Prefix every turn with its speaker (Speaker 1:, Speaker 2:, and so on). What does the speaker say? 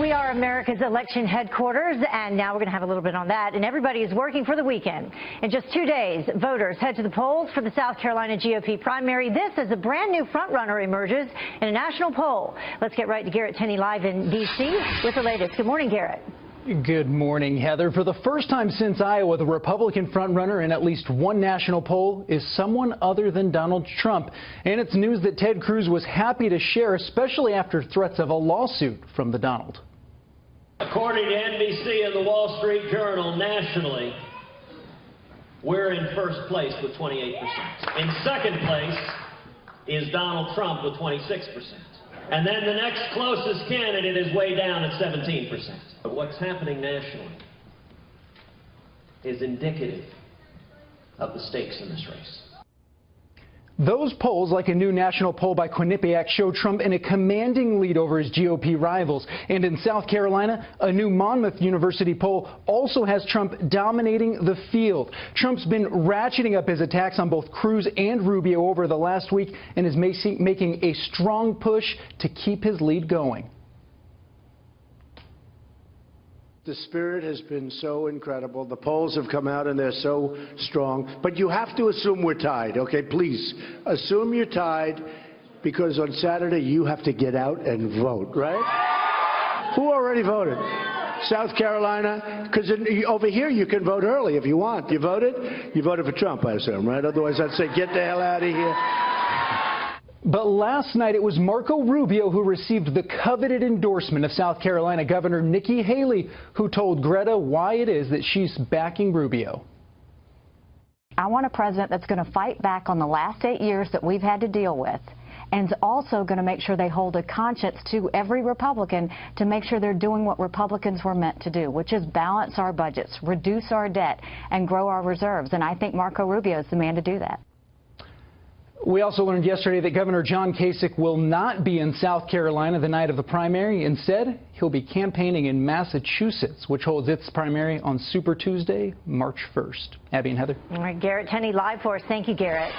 Speaker 1: we are America's election headquarters, and now we're going to have a little bit on that. And everybody is working for the weekend. In just 2 days, voters head to the polls for the South Carolina GOP primary. This as a brand new frontrunner emerges in a national poll. Let's get right to Garrett Tenney live in D.C. with the latest. Good morning, Garrett.
Speaker 2: Good morning, Heather. For the first time since Iowa, the Republican frontrunner in at least one national poll is someone other than Donald Trump. And it's news that Ted Cruz was happy to share, especially after threats of a lawsuit from the Donald.
Speaker 3: According to NBC and the Wall Street Journal, nationally, we're in first place with 28%. In second place is Donald Trump with 26%. And then the next closest candidate is way down at 17%. But what's happening nationally is indicative of the stakes in this race.
Speaker 2: Those polls, like a new national poll by Quinnipiac, show Trump in a commanding lead over his GOP rivals. And in South Carolina, a new Monmouth University poll also has Trump dominating the field. Trump's been ratcheting up his attacks on both Cruz and Rubio over the last week and is making a strong push to keep his lead going.
Speaker 4: The spirit has been so incredible. The polls have come out and they're so strong. But you have to assume we're tied, okay? Please, assume you're tied, because on Saturday you have to get out and vote, right? Who already voted? South Carolina? Because over here you can vote early if you want. You voted? You voted for Trump, I assume, right? Otherwise I'd say get the hell out of here.
Speaker 2: But last night it was Marco Rubio who received the coveted endorsement of South Carolina Governor Nikki Haley, who told Greta why it is that she's backing Rubio.
Speaker 5: I want a president that's going to fight back on the last 8 years that we've had to deal with, and is also going to make sure they hold a conscience to every Republican to make sure they're doing what Republicans were meant to do, which is balance our budgets, reduce our debt, and grow our reserves. And I think Marco Rubio is the man to do that.
Speaker 2: We also learned yesterday that Governor John Kasich will not be in South Carolina the night of the primary. Instead, he'll be campaigning in Massachusetts, which holds its primary on Super Tuesday, March 1st. Abby and Heather.
Speaker 1: All right, Garrett Tenney live for us. Thank you, Garrett.